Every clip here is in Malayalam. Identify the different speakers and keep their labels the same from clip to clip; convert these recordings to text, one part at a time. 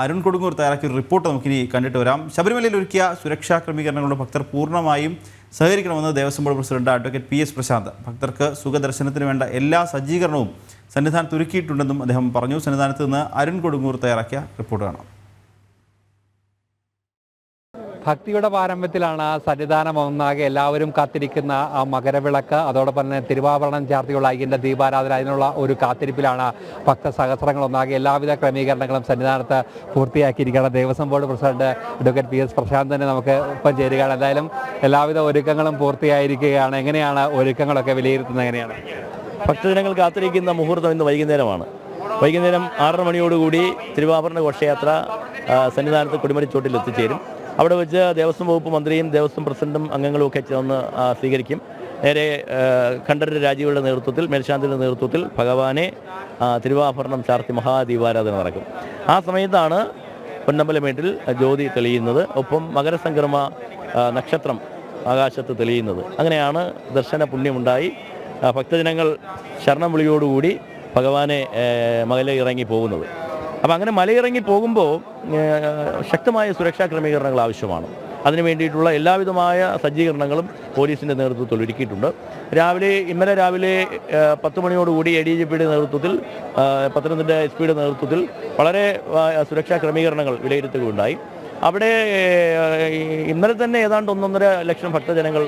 Speaker 1: അരുൺ കൊടുങ്ങൂർ തയ്യാറാക്കിയ ഒരു റിപ്പോർട്ട് നമുക്കിനി കണ്ടിട്ട് വരാം. ശബരിമലയിൽ ഒരുക്കിയ സുരക്ഷാ ക്രമീകരണങ്ങളുടെ ഭക്തർ പൂർണ്ണമായും സഹകരിക്കണമെന്ന് Devaswom board president advocate PS Prashanth. ഭക്തർക്ക് സുഖദർശനത്തിന് വേണ്ട എല്ലാ സജ്ജീകരണവും സന്നിധാനത്ത് ഒരുക്കിയിട്ടുണ്ടെന്നും അദ്ദേഹം പറഞ്ഞു. സന്നിധാനത്ത് നിന്ന് അരുൺ കൊടുങ്ങൂർ തയ്യാറാക്കിയ റിപ്പോർട്ട് കാണാം.
Speaker 2: ഭക്തിയുടെ പാരമ്പര്യത്തിലാണ് സന്നിധാനം ഒന്നാകെ എല്ലാവരും കാത്തിരിക്കുന്ന ആ മകരവിളക്ക്, അതോടൊപ്പം തന്നെ തിരുവാഭരണം ചാർത്തിയുള്ള അയ്യൻ്റെ ദീപാരാധന, അതിനുള്ള ഒരു കാത്തിരിപ്പിലാണ് ഭക്തസഹസ്രങ്ങൾ ഒന്നാകെ. എല്ലാവിധ ക്രമീകരണങ്ങളും സന്നിധാനത്ത് പൂർത്തിയാക്കിയിരിക്കുകയാണ്. Devaswom board president advocate PS Prashanth തന്നെ നമുക്ക് ഒപ്പം ചേരുകയാണ്. എന്തായാലും എല്ലാവിധ ഒരുക്കങ്ങളും പൂർത്തിയായിരിക്കുകയാണ്. എങ്ങനെയാണ് ഒരുക്കങ്ങളൊക്കെ വിലയിരുത്തുന്നത്? എങ്ങനെയാണ്
Speaker 3: ഭക്തജനങ്ങൾ കാത്തിരിക്കുന്ന മുഹൂർത്തം ഇന്ന് വൈകുന്നേരമാണ്. വൈകുന്നേരം 6:30 മണിയോടുകൂടി തിരുവാഭരണ ഘോഷയാത്ര സന്നിധാനത്ത് കൊടിമരച്ചോട്ടിൽ എത്തിച്ചേരും. അവിടെ വെച്ച് ദേവസ്വം വകുപ്പ് മന്ത്രിയും ദേവസ്വം പ്രസിഡന്റും അംഗങ്ങളും ഒക്കെ ചേർന്ന് സ്വീകരിക്കും. നേരെ ഖണ്ഡര രാജീവരുടെ നേതൃത്വത്തിൽ, മേൽശാന്തിയുടെ നേതൃത്വത്തിൽ ഭഗവാനെ തിരുവാഭരണം ചാർത്തി മഹാദീപാരാധന നടക്കും. ആ സമയത്താണ് പൊന്നമ്പലമേട്ടിൽ ജ്യോതി തെളിയുന്നത്. ഒപ്പം മകരസംക്രമ നക്ഷത്രം ആകാശത്ത് തെളിയുന്നത്. അങ്ങനെയാണ് ദർശന പുണ്യമുണ്ടായി ഭക്തജനങ്ങൾ ശരണം വിളിയോടുകൂടി ഭഗവാനെ മലയിറങ്ങി പോകുന്നത്. അപ്പോൾ അങ്ങനെ മലയിറങ്ങി പോകുമ്പോൾ ശക്തമായ സുരക്ഷാ ക്രമീകരണങ്ങൾ ആവശ്യമാണ്. അതിനു വേണ്ടിയിട്ടുള്ള എല്ലാവിധമായ സജ്ജീകരണങ്ങളും പോലീസിൻ്റെ നേതൃത്വത്തിൽ ഒരുക്കിയിട്ടുണ്ട്. ഇന്നലെ രാവിലെ 10 മണിയോടുകൂടി ADGPയുടെ നേതൃത്വത്തിൽ, പത്തനംതിട്ട SPയുടെ നേതൃത്വത്തിൽ വളരെ സുരക്ഷാ ക്രമീകരണങ്ങൾ വിലയിരുത്തുകയുണ്ടായി. അവിടെ ഇന്നലെ തന്നെ ഏതാണ്ട് 1.5 ലക്ഷം ഭക്തജനങ്ങൾ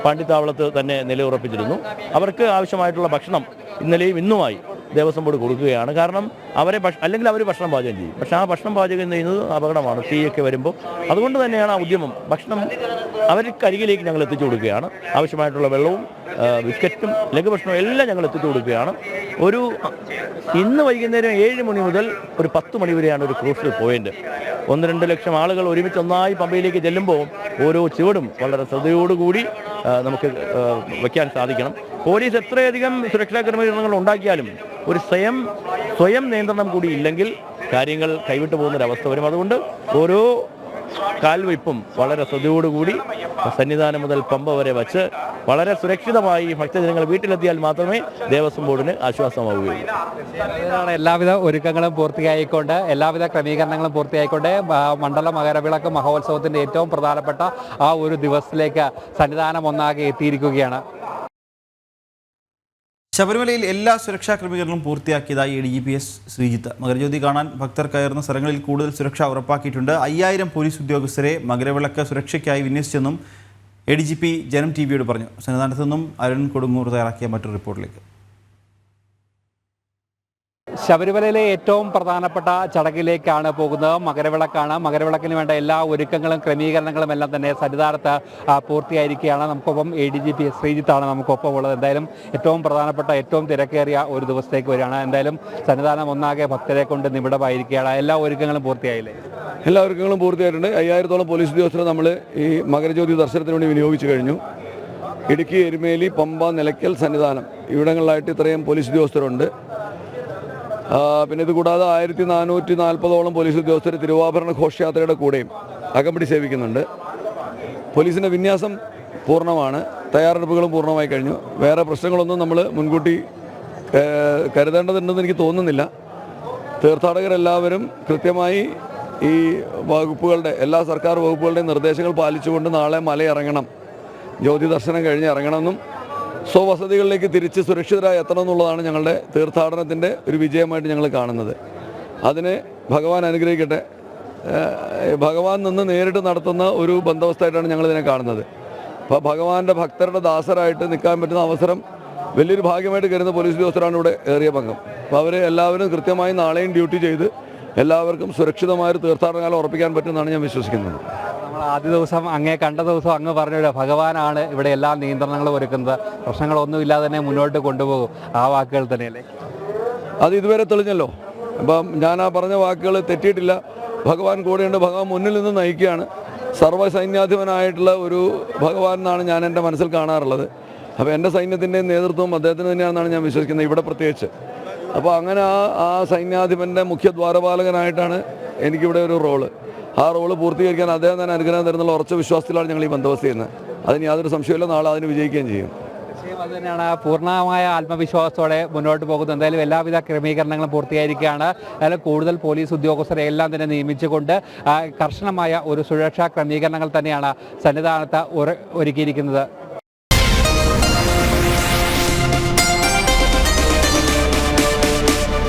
Speaker 3: പാണ്ടിത്താവളത്ത് തന്നെ നിലയുറപ്പിച്ചിരുന്നു. അവർക്ക് ആവശ്യമായിട്ടുള്ള ഭക്ഷണം ഇന്നലെയും ഇന്നുമായി ദേവസ്വം ബോർഡ് കൊടുക്കുകയാണ്. കാരണം അല്ലെങ്കിൽ അവർ ഭക്ഷണം പാചകം ചെയ്യും. പക്ഷേ ആ ഭക്ഷണം പാചകം ചെയ്യുന്നത് അപകടമാണ്, തീയൊക്കെ വരുമ്പോൾ. അതുകൊണ്ട് തന്നെയാണ് ആ ഉദ്യമം. ഭക്ഷണം അവർക്ക് അരികിലേക്ക് ഞങ്ങൾ എത്തിച്ചു കൊടുക്കുകയാണ്. ആവശ്യമായിട്ടുള്ള വെള്ളവും ബിസ്ക്കറ്റും ലഘുഭക്ഷണവും എല്ലാം ഞങ്ങൾ എത്തിച്ചു കൊടുക്കുകയാണ്. ഇന്ന് വൈകുന്നേരം 7 മണി മുതൽ ഒരു 10 മണി വരെയാണ് ഒരു ക്രൂഷ്യൽ പോയിന്റ്. 1-2 ലക്ഷം ആളുകൾ ഒരുമിച്ച് ഒന്നായി പമ്പയിലേക്ക് ചെല്ലുമ്പോൾ ഓരോ ചുവടും വളരെ ശ്രദ്ധയോടുകൂടി നമുക്ക് വയ്ക്കാൻ സാധിക്കണം. പോലീസ് എത്രയധികം സുരക്ഷാ ക്രമീകരണങ്ങൾ ഉണ്ടാക്കിയാലും ഒരു സ്വയം നിയന്ത്രണം കൂടി ഇല്ലെങ്കിൽ കാര്യങ്ങൾ കൈവിട്ടു പോകുന്നൊരവസ്ഥ വരും. അതുകൊണ്ട് ഓരോ കാൽവയ്പും വളരെ ശ്രദ്ധയോടുകൂടി സന്നിധാനം മുതൽ പമ്പ വരെ വച്ച് വളരെ സുരക്ഷിതമായി ഭക്തജനങ്ങൾ വീട്ടിലെത്തിയാൽ മാത്രമേ ദേവസ്വം ബോർഡിന് ആശ്വാസമാവുകയുള്ളൂ.
Speaker 2: എല്ലാവിധ ഒരുക്കങ്ങളും പൂർത്തിയായിക്കൊണ്ട്, എല്ലാവിധ ക്രമീകരണങ്ങളും പൂർത്തിയായിക്കൊണ്ട് മണ്ഡല മകരവിളക്ക് മഹോത്സവത്തിന്റെ ഏറ്റവും പ്രധാനപ്പെട്ട ആ ഒരു ദിവസത്തിലേക്ക് സന്നിധാനം ഒന്നാകെ എത്തിയിരിക്കുകയാണ്.
Speaker 1: ശബരിമലയിൽ എല്ലാ സുരക്ഷാ ക്രമീകരണങ്ങളും പൂർത്തിയാക്കിയതായി ADGP ശ്രീജിത്ത്. മകരജ്യോതി കാണാൻ ഭക്തർ കയറുന്ന സ്ഥലങ്ങളിൽ കൂടുതൽ സുരക്ഷ ഉറപ്പാക്കിയിട്ടുണ്ട്. 5000 പോലീസ് ഉദ്യോഗസ്ഥരെ മകരവിളക്ക് സുരക്ഷയ്ക്കായി വിന്യസിച്ചെന്നും ADGP ജനം TVയോട് പറഞ്ഞു. സന്നിധാനത്തു നിന്നും അരുൺ കൊടുങ്ങൂർ തയ്യാറാക്കിയ മറ്റൊരു റിപ്പോർട്ടിലേക്ക്.
Speaker 2: ശബരിമലയിലെ ഏറ്റവും പ്രധാനപ്പെട്ട ചടങ്ങിലേക്കാണ് പോകുന്നത്. മകരവിളക്കാണ്. മകരവിളക്കിന് വേണ്ട എല്ലാ ഒരുക്കങ്ങളും ക്രമീകരണങ്ങളും എല്ലാം തന്നെ സന്നിധാനത്ത് പൂർത്തിയായിരിക്കുകയാണ്. നമുക്കൊപ്പം ADGP ശ്രീജിത്താണ് നമുക്കൊപ്പം ഉള്ളത്. എന്തായാലും ഏറ്റവും പ്രധാനപ്പെട്ട, ഏറ്റവും തിരക്കേറിയ ഒരു ദിവസത്തേക്ക് വരികയാണ്. എന്തായാലും സന്നിധാനം ഒന്നാകെ ഭക്തരെ കൊണ്ട് നിബിഡമായിരിക്കുകയാണ്. എല്ലാ ഒരുക്കങ്ങളും പൂർത്തിയായില്ലേ?
Speaker 4: എല്ലാ ഒരുക്കങ്ങളും പൂർത്തിയായിട്ടുണ്ട്. 5000-ഓളം പോലീസ് ഉദ്യോഗസ്ഥരെ നമ്മൾ ഈ മകരജ്യോതി ദർശനത്തിന് വേണ്ടി വിനിയോഗിച്ചു കഴിഞ്ഞു. ഇടുക്കി, എരുമേലി, പമ്പ, നിലയ്ക്കൽ, സന്നിധാനം ഇവിടങ്ങളിലായിട്ട് ഇത്രയും പോലീസ് ഉദ്യോഗസ്ഥരുണ്ട്. പിന്നെ ഇത് കൂടാതെ 1440ഓളം പോലീസ് ഉദ്യോഗസ്ഥർ തിരുവാഭരണ ഘോഷയാത്രയുടെ കൂടെയും അകമ്പടി സേവിക്കുന്നുണ്ട്. പോലീസിൻ്റെ വിന്യാസം പൂർണ്ണമാണ്. തയ്യാറെടുപ്പുകളും പൂർണ്ണമായി കഴിഞ്ഞു. വേറെ പ്രശ്നങ്ങളൊന്നും നമ്മൾ മുൻകൂട്ടി കരുതേണ്ടതുണ്ടെന്ന് എനിക്ക് തോന്നുന്നില്ല. തീർത്ഥാടകരെല്ലാവരും കൃത്യമായി ഈ വകുപ്പുകളുടെ, എല്ലാ സർക്കാർ വകുപ്പുകളുടെയും നിർദ്ദേശങ്ങൾ പാലിച്ചുകൊണ്ട് നാളെ മലയിറങ്ങണം, ജ്യോതി ദർശനം കഴിഞ്ഞ് ഇറങ്ങണമെന്നും സ്വവസതികളിലേക്ക് തിരിച്ച് സുരക്ഷിതരായി എത്തണം എന്നുള്ളതാണ് ഞങ്ങളുടെ തീർത്ഥാടനത്തിൻ്റെ ഒരു വിജയമായിട്ട് ഞങ്ങൾ കാണുന്നത്. അതിന് ഭഗവാൻ അനുഗ്രഹിക്കട്ടെ. ഭഗവാൻ നിന്ന് നേരിട്ട് നടത്തുന്ന ഒരു ബന്ദോബസ്തായിട്ടാണ് ഞങ്ങളിതിനെ കാണുന്നത്. അപ്പോൾ ഭഗവാന്റെ ഭക്തരുടെ ദാസരായിട്ട് നിൽക്കാൻ പറ്റുന്ന അവസരം വലിയൊരു ഭാഗ്യമായിട്ട് കരുതുന്ന പോലീസ് ഉദ്യോഗസ്ഥരാണ് ഇവിടെ ഏറിയ പങ്കം. അപ്പോൾ അവർ എല്ലാവരും കൃത്യമായി നാളെയും ഡ്യൂട്ടി ചെയ്ത് എല്ലാവർക്കും സുരക്ഷിതമായൊരു തീർത്ഥാടനകാലം ഉറപ്പിക്കാൻ പറ്റുമെന്നാണ് ഞാൻ വിശ്വസിക്കുന്നത്.
Speaker 2: ആദ്യ ദിവസം അങ്ങേ കണ്ട ദിവസം അങ്ങ് പറഞ്ഞില്ല, ഭഗവാനാണ് ഇവിടെ എല്ലാ നിയന്ത്രണങ്ങളും ഒരുക്കുന്നത്, പ്രശ്നങ്ങളൊന്നുമില്ലാതെ തന്നെ മുന്നോട്ട് കൊണ്ടുപോകും. ആ വാക്കുകൾ തന്നെയല്ലേ?
Speaker 4: അത് ഇതുവരെ തെളിഞ്ഞല്ലോ. അപ്പം ഞാൻ ആ പറഞ്ഞ വാക്കുകൾ തെറ്റിയിട്ടില്ല. ഭഗവാൻ കൂടെയുണ്ട്. ഭഗവാൻ മുന്നിൽ നിന്ന് നയിക്കുകയാണ്. സർവ്വസൈന്യാധിപനായിട്ടുള്ള ഒരു ഭഗവാൻ എന്നാണ് ഞാൻ എൻ്റെ മനസ്സിൽ കാണാറുള്ളത്. അപ്പോൾ എൻ്റെ സൈന്യത്തിൻ്റെ നേതൃത്വം അദ്ദേഹത്തിന് തന്നെയാണെന്നാണ് ഞാൻ വിശ്വസിക്കുന്നത്, ഇവിടെ പ്രത്യേകിച്ച്. അപ്പോൾ അങ്ങനെ ആ സൈന്യാധിപൻ്റെ മുഖ്യ ദ്വാരപാലകനായിട്ടാണ് എനിക്കിവിടെ ഒരു റോള്. ആ റോള് പൂർത്തീകരിക്കാൻ അദ്ദേഹം തന്നെ അനുഗ്രഹം തരുന്നുള്ള ഉറച്ച വിശ്വാസത്തിലാണ് ഞങ്ങൾ ഈ ബന്ദോബസ്ത് ചെയ്യുന്നത്. അതിന് യാതൊരു സംശയമില്ല. നാളെ അതിന് വിജയിക്കുകയും ചെയ്യും.
Speaker 2: അത് തന്നെയാണ്, പൂർണ്ണമായ ആത്മവിശ്വാസത്തോടെ മുന്നോട്ട് പോകുന്നത്. എന്തായാലും എല്ലാവിധ ക്രമീകരണങ്ങളും പൂർത്തിയായിരിക്കുകയാണ്. എന്തായാലും കൂടുതൽ പോലീസ് ഉദ്യോഗസ്ഥരെ എല്ലാം തന്നെ നിയമിച്ചുകൊണ്ട് കർശനമായ ഒരു സുരക്ഷാ ക്രമീകരണങ്ങൾ തന്നെയാണ് സന്നിധാനത്ത് ഒരുക്കിയിരിക്കുന്നത്.